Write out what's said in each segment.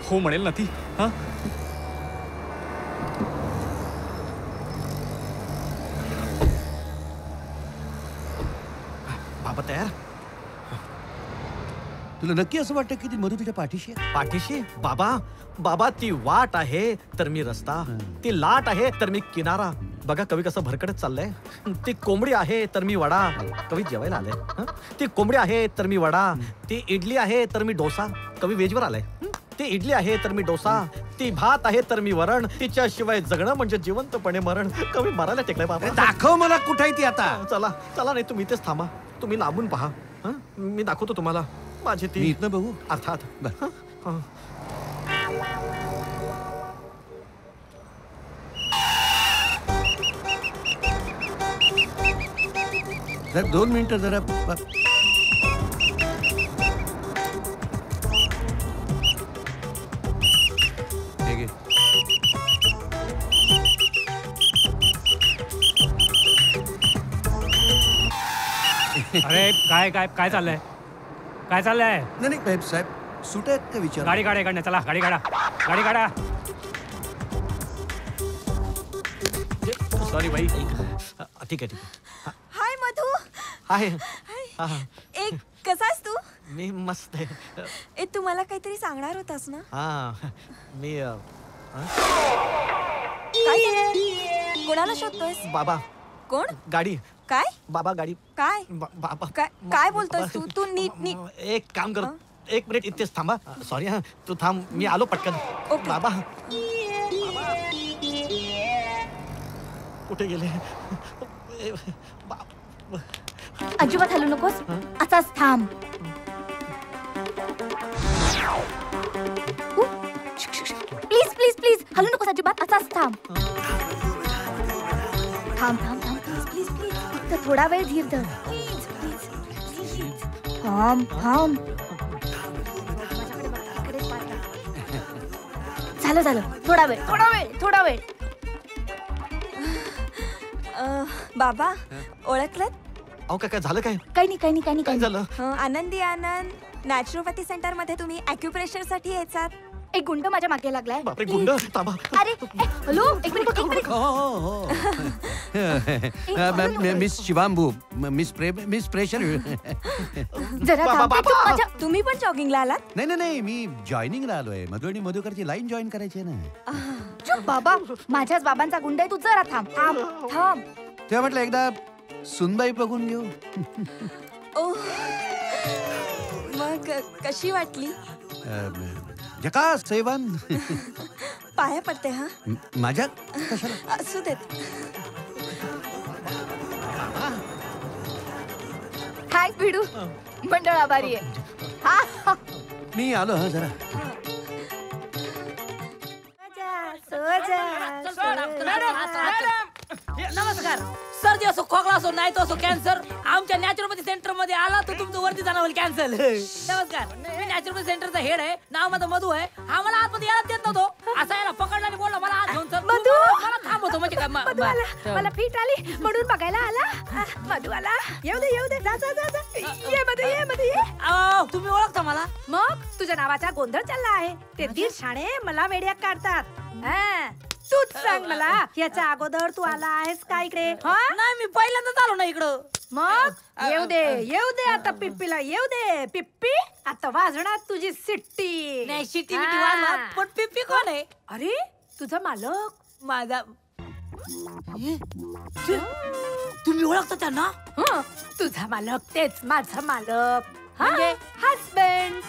हो म्हणेल ना ती. हा बाबा तयार? तुला नक्की असं वाटतं की ती मधू तुझ्या पाठीशी आहे? पाठीशी? बाबा बाबा ती वाट आहे तर मी रस्ता, ती लाट आहे तर मी किनारा. बघा कवी कसं भरकडत चाललंय. ती कोंबडी आहे तर मी वडा. कवी जेवायला आलंय. ती कोंबडी आहे तर मी वडा, ती इडली आहे तर मी डोसा. कवी वेजवर आलाय. ती इडली आहे तर मी डोसा, ती भात आहे तर मी वरण, तिच्याशिवाय जगणं म्हणजे जिवंतपणे मरण. कवी मारायला टेकलाय बाबा. दाखव मला कुठे आहे ती आता. चला चला, नाही तुम्ही इथेच थांबा, तुम्ही लांबून पहा. मी दाखवतो तुम्हाला माझी ती. मी इथनं बघू? अर्थात. जरा 2 मिनिटं जरा. अरे काय काय काय चाललंय? काय चाललंय? नाही नाही साहेब, सुट आहेत का विचार? गाडी काढा इकडनं. चला गाडी काढा, गाडी काढा. सॉरी बाई. ठीक आहे ठीक आहे. हाय मधू. आहे. एक कसा आहेस तू? मी मस्त आहे. ए तू मला काहीतरी सांगणार होतास ना? हा मी काय? कोणाला शोधतोयस? बाबा. कोण? गाडी. काय? बाबा गाडी. काय? बाबा. काय बोलतोयस तू? तू नीट एक काम कर, 1 मिनिट इथेच थांबा. सॉरी हा, तू थांब, मी आलो पटकन. बाबा. कुठे गेले? अजिबात हलू नकोस, असाच थांब. प्लीज प्लीज प्लीज हलू नकोस अजिबात, असाच थांब. थांब थांब थांब प्लीज प्लीज प्लीज. फक्त थोडा वेळ धीर धर. Please please. थांब थांब. झालं झालं. थोडा वेळ थोडा वेळ थोडा वेळ. बाबा ओळखलं? अहो काय झालं? काय काही नाही काही नाही काही काय नाही. झालं? आनंदी आनंद नॅचरोपॅथी सेंटर मध्ये तुम्ही ॲक्युप्रेशर साठी यायचात. एक गुंड माझ्या मागे लागलाय. बापरे गुंड. थांबा. अरे हॅलो एक मिनिट एक मिनिट. हो मिस शिवांबू, मिस प्रेशर. जरा थांब. तुम्ही पण जॉगिंगला आलात? नाही नाही नाही, मी जॉईनिंगला आलोय. मधु आणि मधुकरची लाईन जॉईन करायची आहे ना. चुप बाबा, माझ्याच बाबांचा गुंड आहे. तू जरा थांब थांब थांब. तेव्हा म्हटलं एकदा सुनबाई बघून घेऊ. मग कशी वाटली? जकास सेवन. पाया पडते. हा माझ्या कशाला? असू देत. हाय भिडू, मंडळ आभारी आहे. मी आलो. हा जरा नमस्कार. सर्दी असो, खोकला असो, नाही तो असो कॅन्सर, आमच्या नॅचरोपॅथी सेंटर मध्ये आला तर तुमचं वरती जाणं होईल कॅन्सल. नमस्कार, मी नॅचरोपॅथी सेंटरचा हेड आहे. नाव माझं मधू आहे. हा मला आतमध्ये यायला देत नव्हतो. असा याला पकडला आणि बोलला मला आत घेऊन चल. मधू मला थांबवतो म्हणजे काय? मला फीट आली म्हणून बघायला आला. मधू आला. येऊ दे येऊ दे. जा जा जा. ये मधू ये मधू ये. तुम्ही ओळखता मला? मग तुझ्या नावाचा गोंधळ चालला आहे. ते दीड शाणे मला वेड्यात काढतात. तूच सांग मला, याच्या अगोदर तू आला आहेस का इकडे? नाही, मी पहिल्यांदाच आलो ना इकडं. मग येऊ दे आता पिप्पीला येऊ दे. पिप्पी आता वाजणार तुझी सिट्टी. नाही शिट्टी बिट्टी वाजणार, पण पिप्पी कोण आहे? अरे तुझा मालक. माझा. तुम्ही ओळखता त्यांना? तुझा मालक तेच माझा मालक. म्हणजे हसबंड.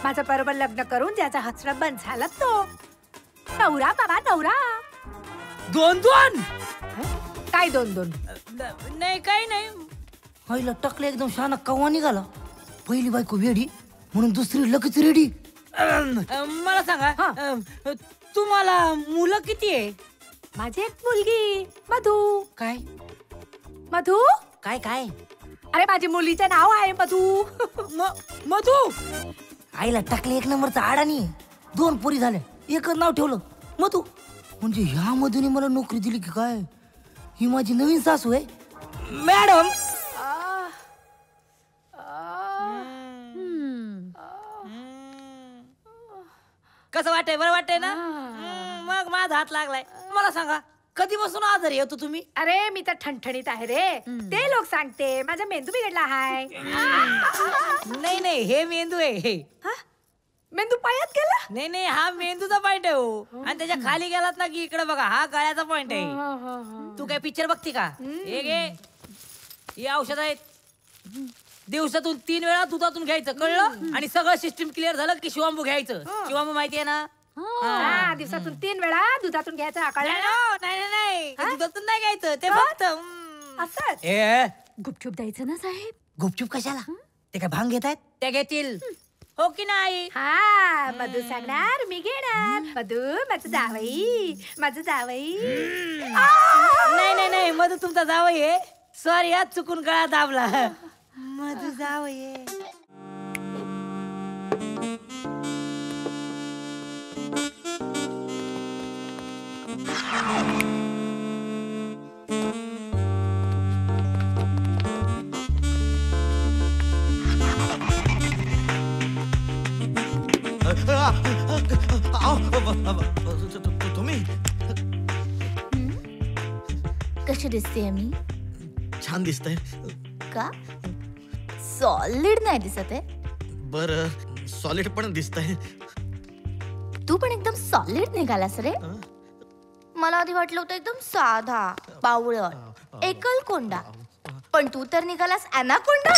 माझं बरोबर लग्न करून ज्याचा हसरा बंद झाला तो नवरा. बाबा नवरा. 2-2 काय 2-2? नाही काही नाही. पहिलं टकलं एकदम शाना कवा निघाला. पहिली बायको वेडी म्हणून दुसरी लगेच रेडी. मला सांगा, तुम्हाला मुलं किती आहे? माझी एक मुलगी मधू. काय मधू? काय काय? अरे माझी मुलीचं नाव आहे मधू. मधू. आईला टाकले 1 नंबरचा आडानी. 2 पोरी झाल्या, एकच नाव ठेवलं मधू. म्हणजे ह्या मधूने मला नोकरी दिली की काय? ही माझी नवीन सासू आहे मॅडम. कसं वाटतंय बरं वाटतंय ना मग माझा हात लागलाय मला सांगा कधीपासून आजारी येतो तुम्ही अरे मी तर ठणठणीत आहे रे ते लोक सांगते माझा मेंदू बिघडला आहे नाही हे मेंदू आहे हे हा? मेंदू पायात गेला नाही हा मेंदूचा पॉइंट आहे हो आणि त्याच्या खाली गेलात ना की इकडे बघा हा गळ्याचा पॉइंट आहे तू काय पिक्चर बघते का हे घे हे औषध आहेत दिवसातून 3 वेळा दुधातून घ्यायचं कळलं आणि सगळं सिस्टीम क्लिअर झालं की शिवांबू घ्यायचं शिवांबू माहिती आहे ना दिवसातून 3 वेळा दुधातून घ्यायचं आकाळ नाही दुधातून नाही घ्यायचं ते फक्त असंच ए गुपचूप द्यायचं ना साहेब गुपचूप कशाला ते काय भांग घेत आहेत ते घेतील हो की नाही हा मधू सांगणार मी घेणार मधू माझं जावई नाही मधू तुमचा जावई आहे सॉरी यात चुकून गळा दाबला मधू जावई आहे तुम्ही कशी दिसते मी छान दिसतंय का सॉलिड नाही दिसत आहे बर सॉलिड पण दिसतंय तू पण एकदम सॉलिड निघालास रे मला आधी वाटलं होतं एकदम साधा बावळट एकलकोंडा पण तू तर निघालास अनाकोंडा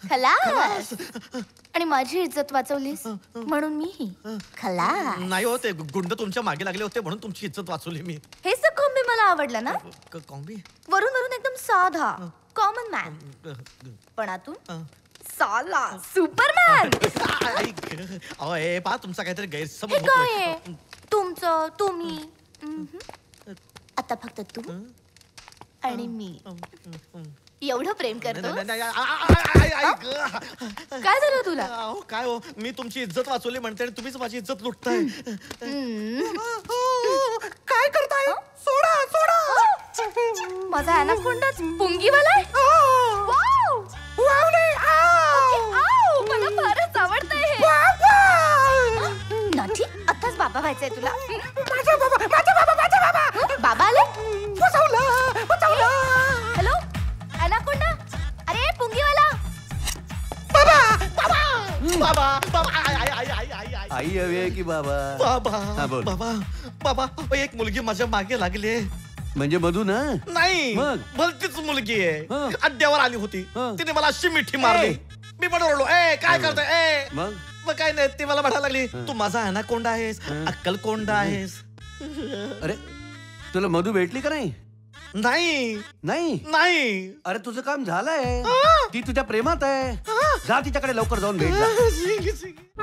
खलास आणि माझी इज्जत वाचवलीस म्हणून मी खलास नाही होते गुंड तुमच्या मागे लागले होते म्हणून तुमची इज्जत वाचवली मी हे कॉम्बी मला आवडलं ना कॉम्बी वरून वरून एकदम साधा कॉमन मॅन पण आतून साला सुपरमॅन अहो पहा तुमचा काहीतरी हे गैरसमज काय आहे होतोय. तुमचं तुम्ही आता फक्त तू आणि मी एवढं प्रेम करतो नाही, नाही, ऐक. काय झालं तुला अहो, काय हो मी तुमची इज्जत वाचवली म्हणते आणि तुम्हीच माझी इज्जत लुटताय काय करताय सोडा माझा अनाकोंडाच पुंगीवाला आहे वाव! आऊ! मला फारच आवडतंय हे. नाठी आताच बाबा व्हायचंय तुला बाबा आले हॅलो अनाकोंडा अरे पुंगीवाला आई हवी आहे की बाबा हा, बोल. बाबा एक मुलगी माझ्या मागे लागली म्हणजे मधू ना नाही मग? भलतीच मुलगी आहे हं. अड्ड्यावर आली होती हं. तिने मला अशी मिठी मारली मी पण ओरडलो काय करतोय मग काय नाही ती मला म्हणायला लागली तू माझा अनाकोंडा आहेस अक्कलकोंडा आहेस अरे तुला मधू भेटली का नाही नाही नाही नाही अरे तुझं काम झालंय ती तुझ्या प्रेमात आहे जा तिच्याकडे लवकर जाऊन भेट जा.